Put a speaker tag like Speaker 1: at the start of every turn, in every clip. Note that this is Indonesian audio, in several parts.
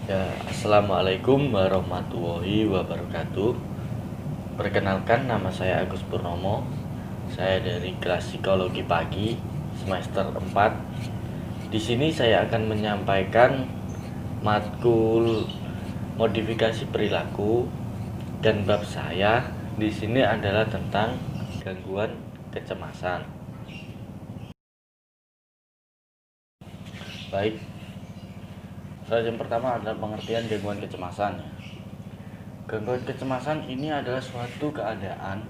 Speaker 1: Ya, Assalamualaikum warahmatullahi wabarakatuh. Perkenalkan, nama saya Agus Purnomo. Saya dari kelas psikologi pagi semester 4. Di sini saya akan menyampaikan matkul modifikasi perilaku, dan bab saya di sini adalah tentang gangguan kecemasan. Baik, yang pertama adalah pengertian gangguan kecemasan. Gangguan kecemasan ini adalah suatu keadaan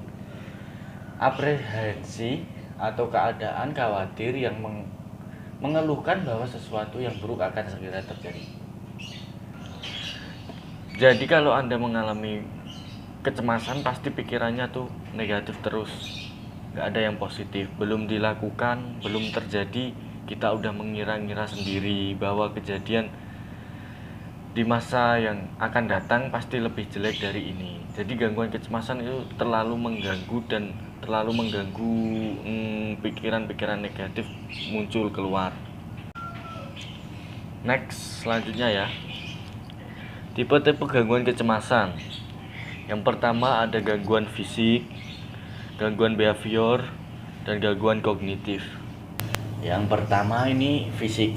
Speaker 1: aprehensi atau keadaan khawatir yang mengeluhkan bahwa sesuatu yang buruk akan segera terjadi. Jadi kalau Anda mengalami kecemasan, pasti pikirannya tuh negatif terus, gak ada yang positif. Belum dilakukan, belum terjadi, kita udah mengira-ngira sendiri bahwa kejadian di masa yang akan datang pasti lebih jelek dari ini. Jadi gangguan kecemasan itu terlalu mengganggu dan terlalu mengganggu, pikiran-pikiran negatif muncul keluar. Next, selanjutnya ya. Tipe-tipe gangguan kecemasan. Yang pertama ada gangguan fisik, gangguan behavior, dan gangguan kognitif. Yang pertama ini fisik.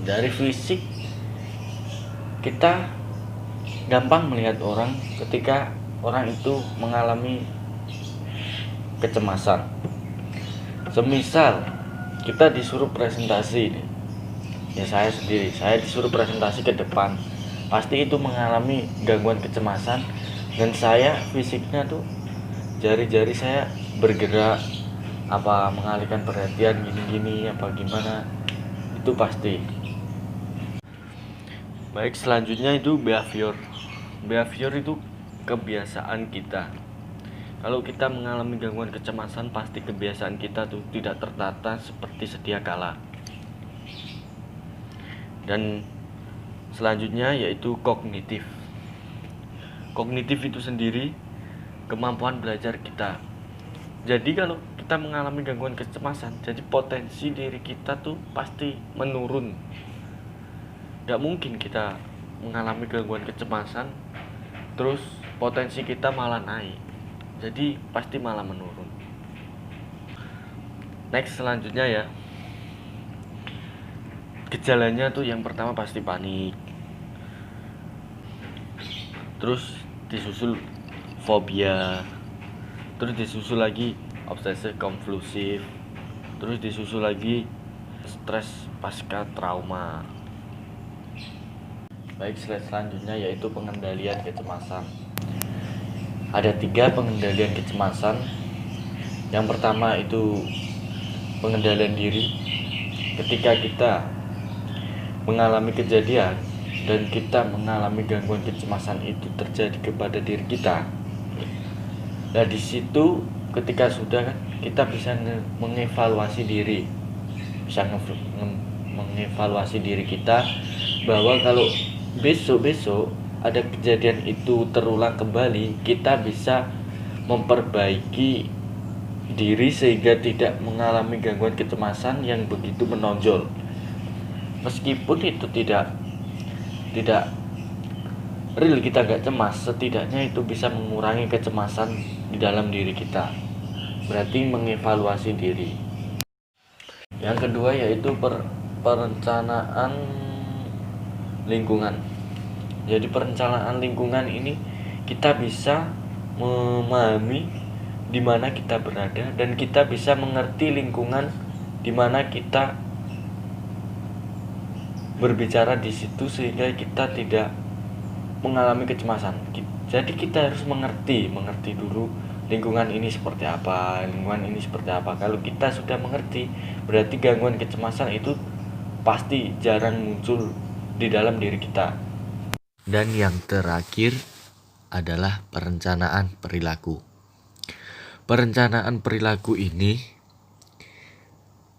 Speaker 1: Dari fisik kita gampang melihat orang ketika orang itu mengalami kecemasan. Semisal kita disuruh presentasi nih, ya saya disuruh presentasi ke depan, pasti itu mengalami gangguan kecemasan. Dan saya fisiknya tuh jari-jari saya bergerak, apa mengalihkan perhatian gini-gini apa gimana, itu pasti. Baik, selanjutnya itu behavior. Behavior itu kebiasaan kita. Kalau kita mengalami gangguan kecemasan, pasti kebiasaan kita tuh tidak tertata seperti sedia kala. Dan selanjutnya yaitu kognitif. Kognitif itu sendiri kemampuan belajar kita. Jadi kalau kita mengalami gangguan kecemasan, jadi potensi diri kita tuh pasti menurun. Gak mungkin kita mengalami gangguan kecemasan terus potensi kita malah naik, jadi pasti malah menurun. Next, selanjutnya ya, gejalanya tuh yang pertama pasti panik, terus disusul fobia, terus disusul lagi obsesif kompulsif, terus disusul lagi stres pasca trauma. Baik, slide selanjutnya yaitu pengendalian kecemasan. Ada 3 pengendalian kecemasan. Yang pertama itu pengendalian diri. Ketika kita mengalami kejadian dan kita mengalami gangguan kecemasan itu terjadi kepada diri kita, nah di situ ketika sudah kan kita bisa mengevaluasi diri, bisa mengevaluasi diri kita bahwa kalau besok ada kejadian itu terulang kembali, kita bisa memperbaiki diri sehingga tidak mengalami gangguan kecemasan yang begitu menonjol. Meskipun itu tidak real, kita gak cemas, setidaknya itu bisa mengurangi kecemasan di dalam diri kita. Berarti mengevaluasi diri. Yang kedua yaitu perencanaan lingkungan. Jadi perencanaan lingkungan ini kita bisa memahami di mana kita berada dan kita bisa mengerti lingkungan di mana kita berbicara di situ sehingga kita tidak mengalami kecemasan. Jadi kita harus mengerti dulu lingkungan ini seperti apa, Kalau kita sudah mengerti, berarti gangguan kecemasan itu pasti jarang muncul di dalam diri kita. Dan yang terakhir adalah perencanaan perilaku. Perencanaan perilaku ini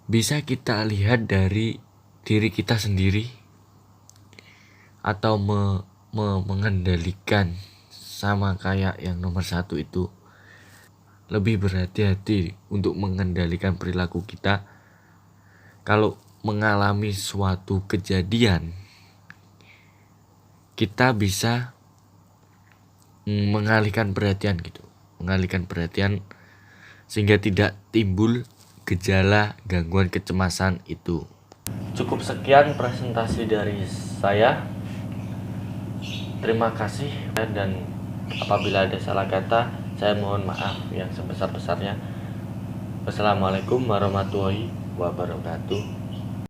Speaker 1: bisa kita lihat dari diri kita sendiri atau mengendalikan, sama kayak yang nomor 1 itu. Lebih berhati-hati untuk mengendalikan perilaku kita. Kalau mengalami suatu kejadian kita bisa mengalihkan perhatian gitu, mengalihkan perhatian sehingga tidak timbul gejala gangguan kecemasan itu. Cukup sekian presentasi dari saya. Terima kasih, dan apabila ada salah kata, saya mohon maaf yang sebesar-besarnya. Wassalamualaikum warahmatullahi wabarakatuh.